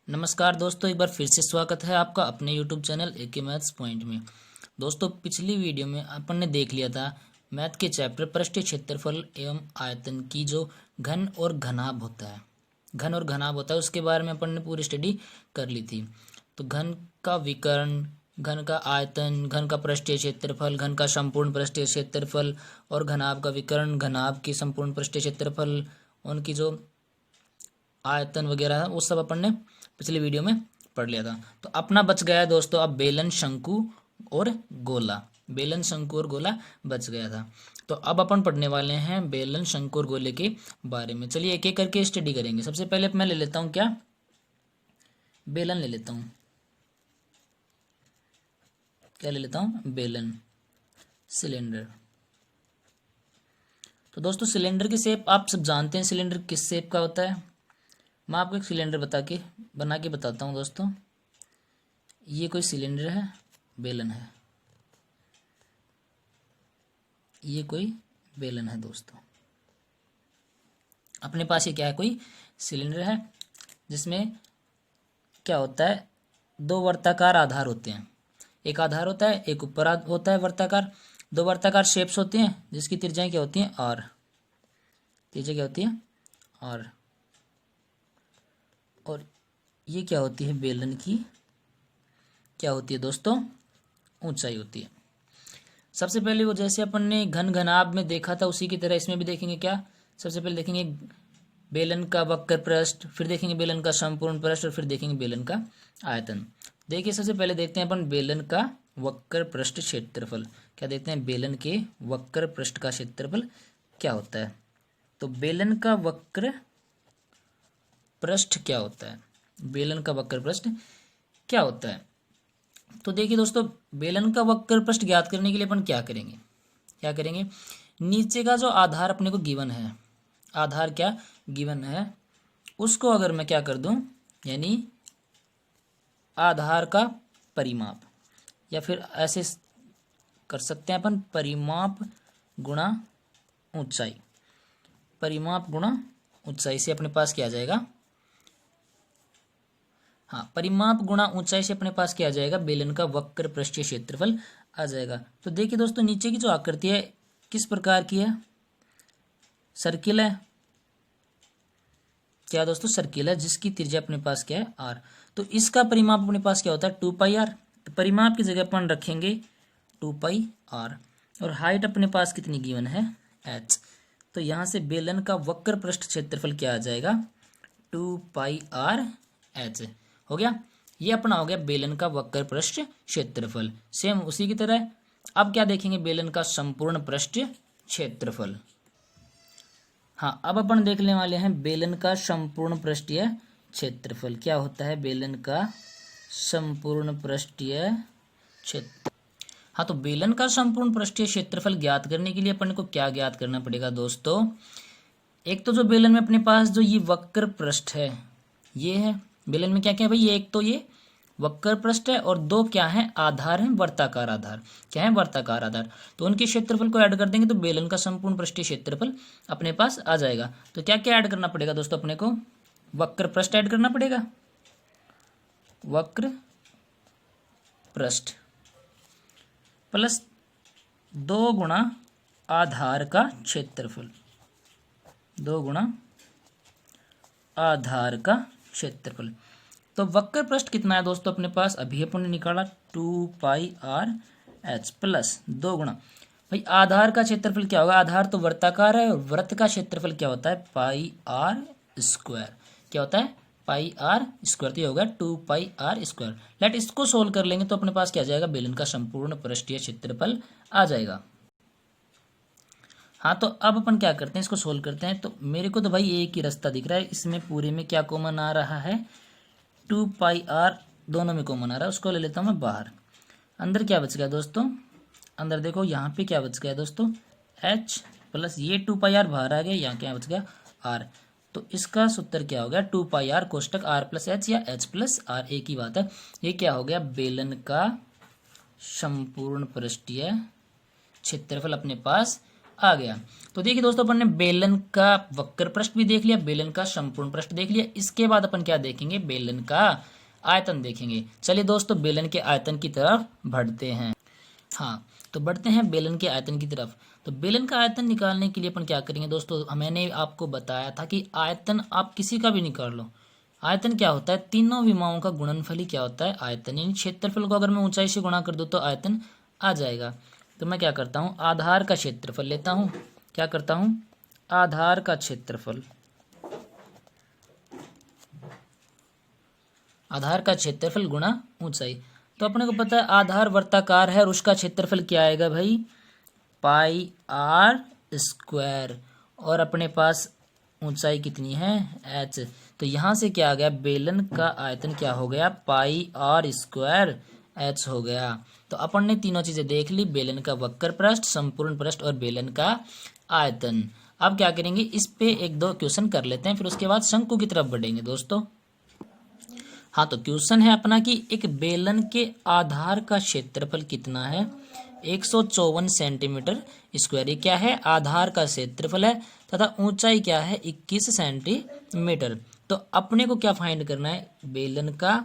नमस्कार दोस्तों, एक बार फिर से स्वागत है आपका अपने YouTube channel AK maths point में। दोस्तों, पिछली वीडियो में अपन ने देख लिया था मैथ के चैप्टर पृष्ठीय क्षेत्रफल एवं आयतन की जो घन और घनाभ होता है उसके बारे में अपन ने पूरी स्टडी कर ली थी। तो घन का विकर्ण, घन का आयतन, घन का पृष्ठीय क्षेत्रफल, घन का संपूर्ण पृष्ठीय क्षेत्रफल और घनाभ का विकर्ण, घनाभ की संपूर्ण पृष्ठीय क्षेत्रफल, उनकी जो आयतन वगैरह है वो सब अपन ने पिछली वीडियो में पढ़ लिया था। तो अपना बच गया है दोस्तों अब बेलन, शंकु और गोला। बेलन, शंकु और गोला बच गया था। तो अब अपन पढ़ने वाले हैं बेलन, शंकु और गोले के बारे में। चलिए एक एक करके स्टडी करेंगे। सबसे पहले मैं ले लेता हूँ क्या, बेलन ले लेता हूँ। क्या ले लेता हूँ? बेलन, सिलेंडर। तो दोस्तों सिलेंडर की शेप आप सब जानते हैं, सिलेंडर किस शेप का होता है। मैं आपको एक सिलेंडर बना के बताता हूँ दोस्तों। ये कोई सिलेंडर है, बेलन है। ये कोई बेलन है दोस्तों। अपने पास ये क्या है, कोई सिलेंडर है जिसमें क्या होता है, दो वर्ताकार आधार होते हैं। एक आधार होता है, एक ऊपर होता है वर्ताकार। दो वर्ताकार शेप्स होती हैं जिसकी त्रिज्याएं क्या होती हैं, आर। त्रिज्या क्या होती है, आर। और ये क्या होती है, बेलन की क्या होती है दोस्तों, ऊंचाई होती है। सबसे पहले वो जैसे अपन ने घन घनाभ में देखा था उसी की तरह इसमें भी देखेंगे। क्या, सबसे पहले देखेंगे बेलन का वक्र पृष्ठ, फिर देखेंगे बेलन का संपूर्ण पृष्ठ और फिर देखेंगे बेलन का आयतन। देखिए सबसे पहले देखते हैं अपन बेलन का वक्र पृष्ठ क्षेत्रफल। क्या देखते हैं, बेलन के वक्र पृष्ठ का क्षेत्रफल क्या होता है। तो बेलन का वक्र पृष्ठ क्या होता है, बेलन का वक्र पृष्ठ क्या होता है। तो देखिए दोस्तों, बेलन का वक्र पृष्ठ ज्ञात करने के लिए अपन क्या करेंगे, नीचे का जो आधार अपने को गिवन है, आधार क्या गिवन है, उसको अगर मैं क्या कर दूं, यानी आधार का परिमाप, या फिर ऐसे कर सकते हैं अपन, परिमाप गुणा ऊंचाई। परिमाप गुणा ऊंचाई से अपने पास क्या आ जाएगा, हाँ, परिमाप गुणा ऊंचाई से अपने पास क्या आ जाएगा, बेलन का वक्र पृष्ठीय क्षेत्रफल आ जाएगा। तो देखिए दोस्तों, नीचे की जो आकृति है किस प्रकार की है, सर्किल है। क्या दोस्तों, सर्किल है जिसकी त्रिज्या अपने पास क्या है, आर। तो इसका परिमाप अपने पास क्या होता है, 2πr। तो परिमाप की जगह अपन रखेंगे 2πr। और हाइट अपने पास कितनी गिवन है, h। तो यहां से बेलन का वक्र पृष्ठ क्षेत्रफल क्या आ जाएगा, 2πrh हो गया। ये अपना हो गया बेलन का वक्र पृष्ठ क्षेत्रफल। सेम उसी की तरह अब क्या देखेंगे, बेलन का संपूर्ण पृष्ठ क्षेत्रफल। हाँ, अब अपन देखने वाले हैं बेलन का संपूर्ण पृष्ठीय क्षेत्रफल। क्या होता है बेलन का संपूर्ण पृष्ठीय क्षेत्र। हाँ, तो बेलन का संपूर्ण पृष्ठीय क्षेत्रफल ज्ञात करने के लिए अपन को क्या ज्ञात करना पड़ेगा दोस्तों, एक तो जो बेलन में अपने पास जो ये वक्र पृष्ठ है, ये है बेलन में क्या क्या है भाई, ये एक तो ये वक्र पृष्ठ है और दो क्या है, आधार है, वर्ताकार आधार। क्या है, वर्ताकार आधार। तो उनके क्षेत्रफल को ऐड कर देंगे तो बेलन का संपूर्ण पृष्ठीय क्षेत्रफल अपने पास आ जाएगा। तो क्या क्या ऐड करना पड़ेगा दोस्तों, अपने को वक्र पृष्ठ ऐड करना पड़ेगा, वक्र पृष्ठ प्लस 2 गुणा आधार का क्षेत्रफल, 2 गुणा आधार का क्षेत्रफल। तो वक्र पृष्ठ कितना है दोस्तों अपने पास, अभी अपन ने निकाला 2πrh प्लस 2 गुणा, भाई आधार का क्षेत्रफल क्या होगा, आधार तो वर्ताकार है और वृत्त का क्षेत्रफल क्या होता है, πr²। क्या होता है, πr²। तो ये होगा 2πr²। लेट इसको सोल्व कर लेंगे तो अपने पास क्या आ जाएगा, बेलन का संपूर्ण पृष्ठीय क्षेत्रफल आ जाएगा। हाँ, तो अब अपन क्या करते हैं, इसको सोल्व करते हैं। तो मेरे को तो भाई एक ही रास्ता दिख रहा है, इसमें पूरे में क्या कॉमन आ रहा है, 2πr दोनों में कॉमन आ रहा है, उसको ले लेता हूँ मैं बाहर। अंदर क्या बच गया दोस्तों, अंदर देखो यहाँ पे क्या बच गया दोस्तों, h प्लस ये 2πr बाहर आ गया, यहाँ क्या बच गया, r। तो इसका सूत्र क्या हो गया, 2πr कोष्टक r प्लस h या h प्लस r, एक ही बात है। ये क्या हो गया, बेलन का संपूर्ण पृष्ठीय क्षेत्रफल अपने पास आ गया। तो देखिए दोस्तों, अपन ने बेलन का वक्र पृष्ठ भी देख लिया, बेलन का संपूर्ण पृष्ठ देख लिया। इसके बाद अपन क्या देखेंगे, बेलन का आयतन देखेंगे। चलिए दोस्तों, बेलन के आयतन की तरफ बढ़ते हैं। हाँ, तो बढ़ते हैं बेलन के आयतन की तरफ। तो बेलन का आयतन निकालने के लिए अपन क्या करेंगे दोस्तों, मैंने आपको बताया था कि आयतन आप किसी का भी निकाल लो। आयतन क्या होता है, तीनों विमाओं का गुणनफल ही क्या होता है, आयतन। यानी क्षेत्रफल को अगर मैं ऊंचाई से गुणा कर दूं तो आयतन आ जाएगा। तो मैं क्या करता हूँ, आधार का क्षेत्रफल लेता हूँ। क्या करता हूँ, आधार का क्षेत्रफल। आधार का क्षेत्रफल गुणा ऊंचाई। तो अपने को पता है आधार वर्ताकार है और उसका क्षेत्रफल क्या आएगा भाई, पाई आर स्क्वायर। और अपने पास ऊंचाई कितनी है, एच। तो यहां से क्या आ गया, बेलन का आयतन क्या हो गया, पाई आर स्क्वायर एच हो गया। तो अपन ने तीनों चीजें देख ली, बेलन का वक्र पृष्ठ, संपूर्ण पृष्ठ और बेलन का आयतन। अब क्या करेंगे, इस पे एक दो क्वेश्चन कर लेते हैं, फिर उसके बाद शंकु की तरफ बढ़ेंगे दोस्तों। हाँ, तो क्वेश्चन है अपना कि एक बेलन के आधार का क्षेत्रफल कितना है, 154 सेंटीमीटर स्क्वायर। ये क्या है, आधार का क्षेत्रफल है तथा ऊंचाई क्या है, 21 सेंटीमीटर। तो अपने को क्या फाइंड करना है, बेलन का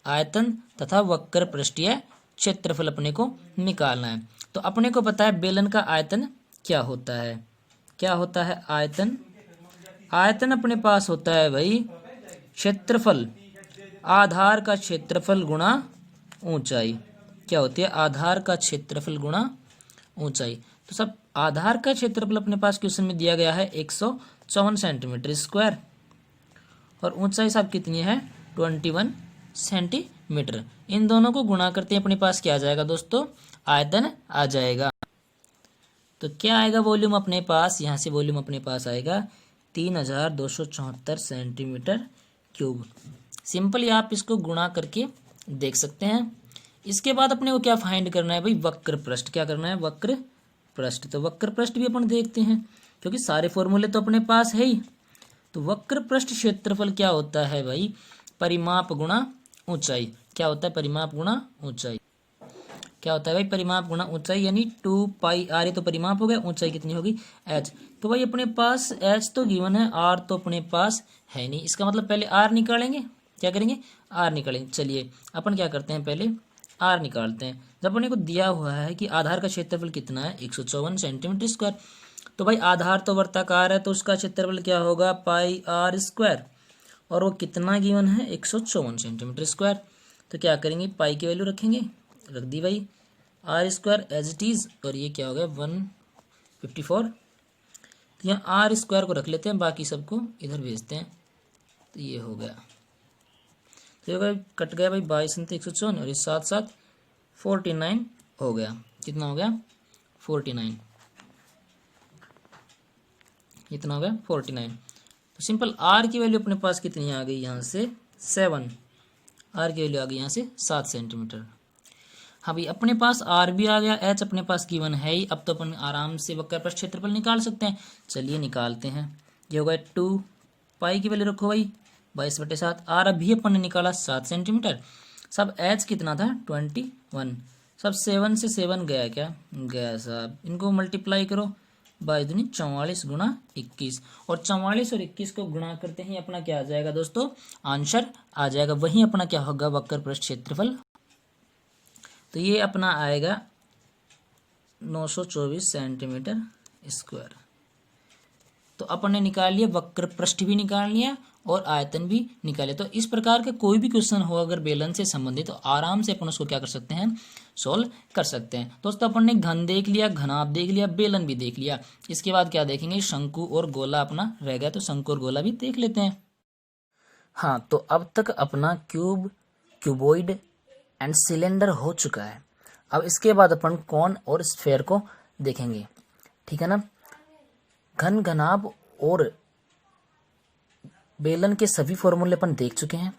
आयतन तथा वक्र पृष्ठीय क्षेत्रफल अपने को निकालना है। तो अपने को पता है बेलन का आयतन क्या होता है, क्या होता है आयतन। आयतन अपने पास होता है भाई क्षेत्रफल, आधार का क्षेत्रफल गुणा ऊंचाई। क्या होती है, आधार का क्षेत्रफल गुणा ऊंचाई। तो सब आधार का क्षेत्रफल अपने पास क्वेश्चन में दिया गया है 154 सेंटीमीटर स्क्वायर और ऊंचाई साहब कितनी है, 21 सेंटीमीटर। इन दोनों को गुणा करते हैं अपने पास क्या आ जाएगा दोस्तों, आयतन आ जाएगा। तो क्या आएगा वॉल्यूम अपने पास, यहाँ से वॉल्यूम अपने पास आएगा 3274 सेंटीमीटर क्यूब। सिंपली आप इसको गुणा करके देख सकते हैं। इसके बाद अपने को क्या फाइंड करना है भाई, वक्र पृष्ठ। क्या करना है, वक्र पृष्ठ। तो वक्र पृष्ठ भी अपन देखते हैं क्योंकि सारे फॉर्मूले तो अपने पास है ही। तो वक्र पृष्ठ क्षेत्रफल क्या होता है भाई, परिमाप गुणा ऊंचाई। क्या होता है, परिमाप गुणा ऊंचाई। क्या होता है भाई, परिमाप गुणा ऊंचाई, यानी 2 पाई आर। ये तो परिमाप हो गया, ऊंचाई कितनी होगी, एच। तो भाई अपने पास एच तो गिवन है, आर तो अपने पास है नहीं। इसका मतलब पहले आर निकालेंगे। क्या करेंगे, आर निकालेंगे। चलिए अपन क्या करते हैं, पहले आर निकालते हैं। जब अपने को दिया हुआ है कि आधार का क्षेत्रफल कितना है, 154 सेंटीमीटर स्क्वायर। तो भाई आधार तो वर्ताकार है तो उसका क्षेत्रफल क्या होगा, पाई आर स्क्वायर। और वो कितना गिवन है, 154 सेंटीमीटर स्क्वायर। तो क्या करेंगे, पाई की वैल्यू रखेंगे, रख दी भाई, R square as it is. और ये क्या हो गया, 154। तो यहाँ आर स्क्वायर को रख लेते हैं, बाकी सबको इधर भेजते हैं। तो ये हो गया, तो ये कट गया भाई 22 154 और इस साथ साथ 49 हो गया। कितना हो गया, 49। कितना हो गया, 49। तो सिंपल आर की वैल्यू अपने पास कितनी आ गई, यहाँ से 7। आर की वैल्यू आ गई यहाँ से 7 सेंटीमीटर। हाँ भाई अपने पास आर भी आ गया, एच अपने पास गिवन है ही। अब तो अपन आराम से वक्र पृष्ठ क्षेत्रफल निकाल सकते हैं। चलिए निकालते हैं। ये होगा 2 पाई की वैल्यू रखो भाई, 22/7। आर अभी अपन ने निकाला 7 सेंटीमीटर। सब एच कितना था, 21। सब 7 से 7 गया, क्या गया साहब। इनको मल्टीप्लाई करो, 22 44 गुणा 21। और 44 और 21 को गुणा करते ही अपना क्या आ जाएगा दोस्तों, आंसर आ जाएगा। वही अपना क्या होगा, वक्र पृष्ठ क्षेत्रफल। तो ये अपना आएगा 924 सेंटीमीटर स्क्वायर। तो अपन ने निकाल लिया, वक्र पृष्ठ भी निकाल लिया और आयतन भी निकाल लिया। तो इस प्रकार का कोई भी क्वेश्चन हो अगर बेलन से संबंधित, तो आराम से अपन उसको क्या कर सकते हैं, सोल्व कर सकते हैं। दोस्तों अपन ने घन देख लिया, घनाभ देख लिया, बेलन भी देख लिया। इसके बाद क्या देखेंगे, शंकु और गोला अपना रह गया। तो शंकु और गोला भी देख लेते हैं। हाँ, तो अब तक अपना क्यूब, क्यूबॉइड एंड सिलेंडर हो चुका है। अब इसके बाद अपन कोन और स्फेयर को देखेंगे, ठीक है ना। घन, घनाभ और बेलन के सभी फॉर्मूले अपन देख चुके हैं।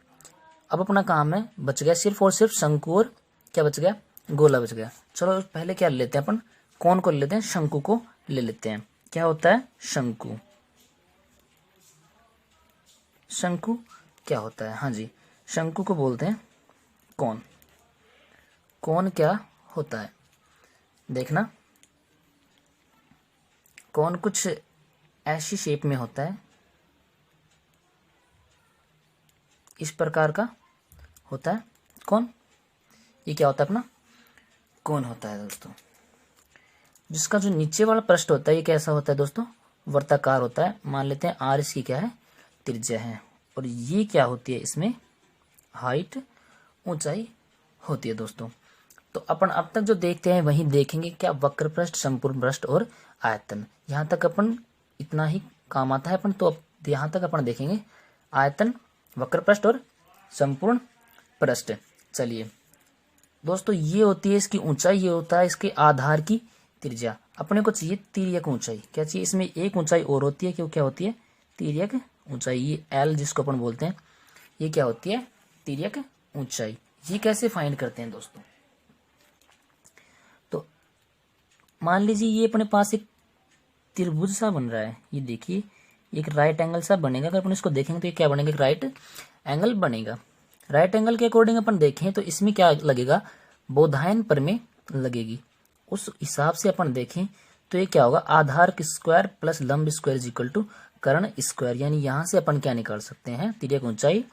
अब अपना काम है, बच गया सिर्फ और सिर्फ शंकु और क्या बच गया, गोला बच गया। चलो पहले क्या ले लेते हैं अपन, कोन को ले लेते हैं, शंकु को ले लेते हैं। क्या होता है शंकु, शंकु क्या होता है, हाँ जी, शंकु को बोलते हैं कोन। कोन क्या होता है देखना, कौन कुछ ऐसी शेप में होता है, इस प्रकार का होता है कौन, ये क्या होता है अपना कौन होता है दोस्तों। जिसका जो नीचे वाला पृष्ठ होता है ये कैसा होता है दोस्तों, वर्ताकार होता है। मान लेते हैं आर इसकी क्या है, त्रिज्या है, और ये क्या होती है, इसमें हाइट ऊंचाई होती है दोस्तों। तो अपन अब तक जो देखते हैं वही देखेंगे, क्या वक्र पृष्ठ, संपूर्ण पृष्ठ और आयतन। यहाँ तक अपन इतना ही काम आता है अपन, तो अब यहाँ तक अपन देखेंगे आयतन, वक्र पृष्ठ और संपूर्ण पृष्ठ। चलिए दोस्तों, ये होती है इसकी ऊंचाई, ये होता है इसके आधार की त्रिज्या। अपने को चाहिए तिर्यक ऊंचाई, क्या चाहिए, इसमें एक ऊंचाई और होती है, क्यों क्या होती है, तिर्यक ऊंचाई। ये एल जिसको अपन बोलते हैं, ये क्या होती है, तिर्यक ऊंचाई। ये कैसे फाइंड करते हैं दोस्तों, तो मान लीजिए ये अपने पास एक त्रिभुज सा बन रहा है, ये देखिए एक राइट एंगल सा बनेगा। अगर अपन इसको देखेंगे तो ये क्या बनेगा, एक राइट एंगल बनेगा। राइट एंगल के अकॉर्डिंग अपन देखें तो इसमें क्या लगेगा, बोधायन प्रमेय लगेगी। उस हिसाब से अपन देखें तो ये क्या होगा, आधार स्क्वायर प्लस लंब स्क्वायर इज इक्वल टू कर्ण स्क्वायर। यानी यहां से अपन क्या निकाल सकते हैं, तिर्यक ऊंचाई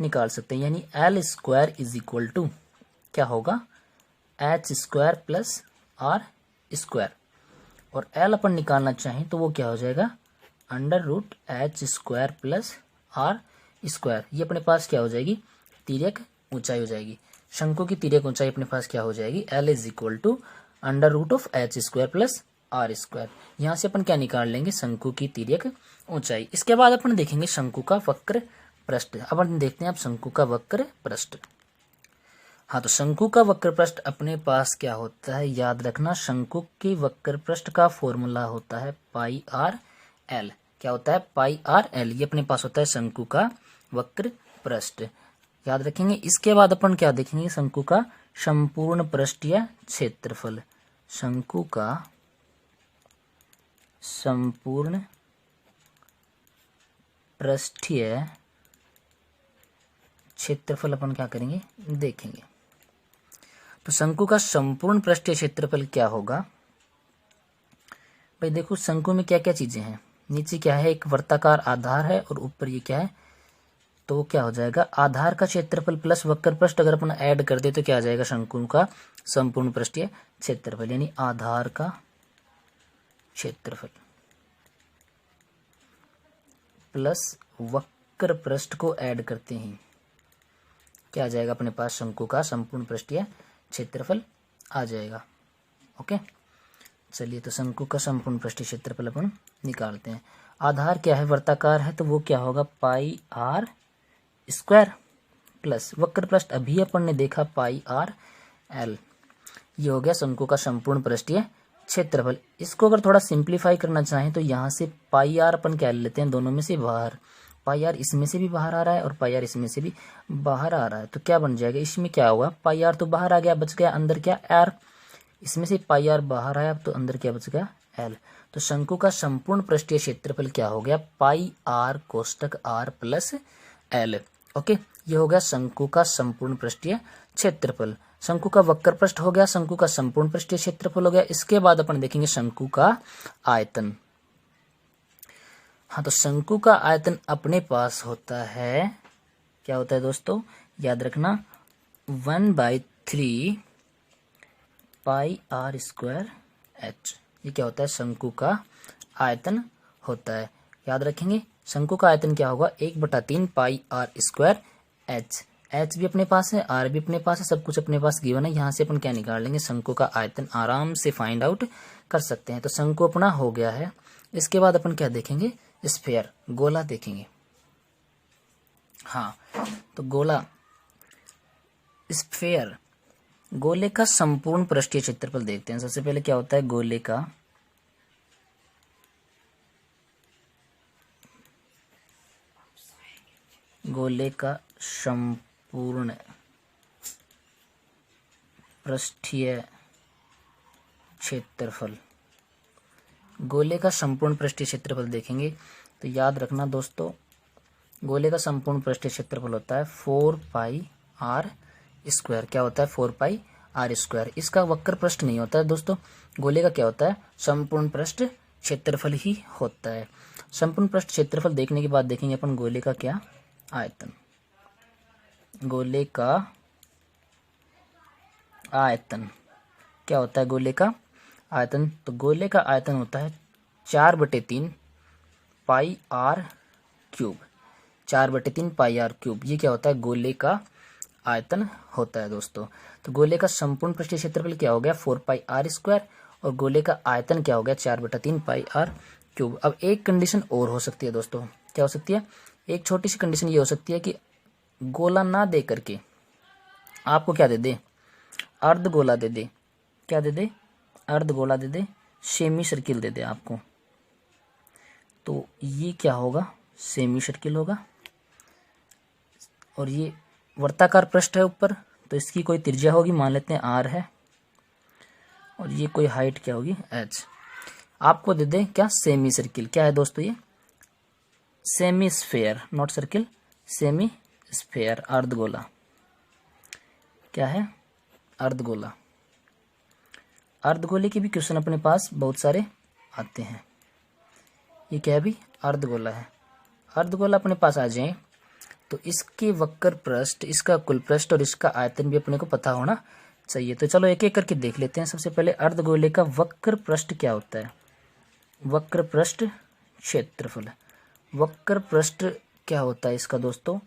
निकाल सकते हैं। यानी L square is equal to क्या होगा, H square plus R square. और एल अपन निकालना चाहें तो वो क्या हो जाएगा, under root H square plus R square. ये अपने पास क्या हो जाएगी, तिर्यक ऊंचाई हो जाएगी। शंकु की तिर्यक ऊंचाई अपने पास क्या हो जाएगी, L is equal to under root of H square plus R square. यहाँ से अपन क्या निकाल लेंगे, शंकु की तिर्यक ऊंचाई। इसके बाद अपन देखेंगे शंकु का वक्र पृष्ठ। अपन देखते हैं अब शंकु का वक्र पृष्ठ। हाँ, तो शंकु का वक्र पृष्ठ अपने पास क्या होता है, याद रखना, शंकु के वक्र पृष्ठ का फॉर्मूला होता है पाई आर एल। क्या होता है, पाई आर एल। ये अपने पास होता है शंकु का वक्र पृष्ठ, याद रखेंगे। इसके बाद अपन क्या देखेंगे, शंकु का संपूर्ण पृष्ठीय क्षेत्रफल। शंकु का संपूर्ण पृष्ठीय क्षेत्रफल अपन क्या करेंगे, देखेंगे। तो शंकु का संपूर्ण पृष्ठीय क्षेत्रफल क्या होगा भाई, देखो शंकु में क्या क्या चीजें हैं। नीचे क्या है, एक वर्ताकार आधार है, और ऊपर ये क्या है, तो वो क्या हो जाएगा, आधार का क्षेत्रफल प्लस वक्र पृष्ठ अगर अपन ऐड कर दे तो क्या आ जाएगा, शंकु का संपूर्ण पृष्ठीय क्षेत्रफल। यानी आधार का क्षेत्रफल प्लस वक्र पृष्ठ को ऐड करते हैं, क्या आ जाएगा अपने पास, शंकु का संपूर्ण पृष्ठीय क्षेत्रफल आ जाएगा। ओके, चलिए तो शंकु का संपूर्ण पृष्ठीय क्षेत्रफल अपन निकालते हैं। आधार क्या है, वर्ताकार है, तो वो क्या होगा, पाई आर स्क्वायर प्लस वक्र पृष्ठ अभी अपन ने देखा पाई आर एल। ये हो गया शंकु का संपूर्ण पृष्ठीय क्षेत्रफल। इसको अगर थोड़ा सिंप्लीफाई करना चाहें तो यहाँ से पाई आर अपन क्या लेते हैं, दोनों में से बाहर। पाई आर इसमें से भी बाहर आ रहा है और पाई आर इसमें से भी बाहर आ रहा है, तो क्या बन जाएगा, इसमें क्या होगा, पाई आर तो बाहर आ गया, बच गया अंदर क्या, आर। इसमें से पाई आर बाहर आया तो अंदर क्या बच गया, एल। तो शंकु का संपूर्ण पृष्ठीय क्षेत्रफल क्या हो गया, पाई आर कोष्टक आर प्लस एल। ओके, ये हो गया शंकु का संपूर्ण पृष्ठीय क्षेत्रफल। शंकु का वक्र पृष्ठ हो गया, शंकु का संपूर्ण पृष्ठीय क्षेत्रफल हो गया। इसके बाद अपन देखेंगे शंकु का आयतन। हाँ, तो शंकु का आयतन अपने पास होता है, क्या होता है दोस्तों, याद रखना, 1/3 पाई आर स्क्वायर एच। ये क्या होता है, शंकु का आयतन होता है। याद रखेंगे शंकु का आयतन क्या होगा, 1/3 पाई आर स्क्वायर एच। एच भी अपने पास है, आर भी अपने पास है, सब कुछ अपने पास गिवन है। यहाँ से अपन क्या निकाल लेंगे, शंकु का आयतन आराम से फाइंड आउट कर सकते हैं। तो शंकु अपना हो गया है। इसके बाद अपन क्या देखेंगे, स्फीयर, गोला देखेंगे। हाँ, तो गोला, स्फीयर, गोले का संपूर्ण पृष्ठीय क्षेत्रफल देखते हैं। सबसे पहले क्या होता है, गोले का संपूर्ण पृष्ठीय क्षेत्रफल। गोले का संपूर्ण पृष्ठीय क्षेत्रफल देखेंगे तो याद रखना दोस्तों, गोले का संपूर्ण पृष्ठीय क्षेत्रफल होता है 4 पाई आर स्क्वायर। क्या होता है, 4 पाई आर स्क्वायर। इसका वक्र पृष्ठ नहीं होता है दोस्तों, गोले का क्या होता है, संपूर्ण पृष्ठ क्षेत्रफल ही होता है। संपूर्ण पृष्ठ क्षेत्रफल देखने के बाद देखेंगे अपन गोले का क्या आयतन। गोले का आयतन क्या होता है? गोले का आयतन, तो गोले का आयतन होता है 4/3 pi r cube. 4/3 pi r cube, ये क्या होता है? गोले का आयतन होता है दोस्तों। तो गोले का संपूर्ण पृष्ठीय क्षेत्रफल क्या हो गया? 4 पाई आर स्क्वायर, और गोले का आयतन क्या हो गया? 4/3 पाई आर क्यूब। अब एक कंडीशन और हो सकती है दोस्तों, क्या हो सकती है? एक छोटी सी कंडीशन ये हो सकती है कि गोला ना दे करके आपको क्या दे दे? अर्ध गोला दे दे। क्या दे दे? अर्ध गोला दे दे, सेमी सर्किल दे दे आपको। तो ये क्या होगा? सेमी सर्किल होगा। और ये वर्ताकार पृष्ठ है ऊपर, तो इसकी कोई त्रिज्या होगी, मान लेते हैं आर है, और ये कोई हाइट क्या होगी? एच। आपको दे दे क्या? Semicircle. क्या है दोस्तों ये? Semi sphere, not circle, semi sphere, अर्धगोला। क्या है? अर्धगोला। अर्धगोले के भी क्वेश्चन अपने पास बहुत सारे आते हैं। ये क्या है भी? अर्धगोला है। अर्धगोला अपने पास आ जाए तो इसके वक्र पृष्ठ, इसका कुल पृष्ठ और इसका आयतन भी अपने को पता होना चाहिए। तो चलो एक एक करके देख लेते हैं। सबसे पहले अर्धगोले का वक्र पृष्ठ क्या होता है? वक्र पृष्ठ क्षेत्रफल। वक्र पृष्ठ क्या होता है इसका दोस्तों?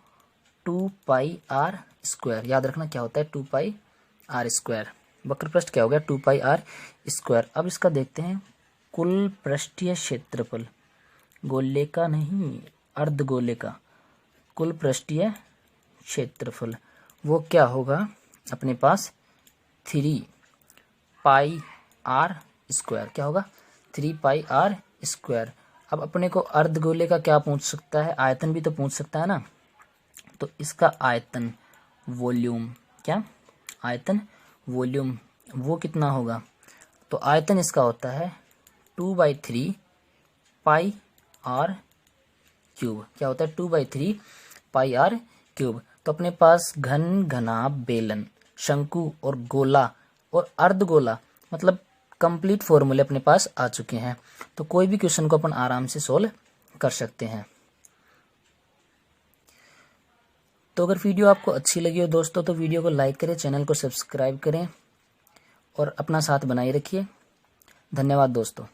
2 पाई आर स्क्वायर। याद रखना क्या होता है? 2 पाई आर स्क्वायर। वक्र पृष्ठ क्या हो गया? 2 पाई आर स्क्वायर। अब इसका देखते हैं कुल पृष्ठीय क्षेत्रफल। गोले का नहीं, अर्धगोले का कुल पृष्ठीय क्षेत्रफल वो क्या होगा अपने पास? 3 पाई आर स्क्वायर। क्या होगा? 3 पाई आर स्क्वायर। अब अपने को अर्धगोले का क्या पूछ सकता है? आयतन भी तो पूछ सकता है ना। तो इसका आयतन, वॉल्यूम, क्या आयतन? वॉल्यूम, वो कितना होगा? तो आयतन इसका होता है 2/3 पाई आर क्यूब। क्या होता है? 2/3 पाई आर क्यूब। तो अपने पास घन, घनाभ, बेलन, शंकु और गोला और अर्धगोला, मतलब कंप्लीट फॉर्मूले अपने पास आ चुके हैं। तो कोई भी क्वेश्चन को अपन आराम से सोल्व कर सकते हैं। तो अगर वीडियो आपको अच्छी लगी हो दोस्तों तो वीडियो को लाइक करें, चैनल को सब्सक्राइब करें और अपना साथ बनाए रखिए। धन्यवाद दोस्तों।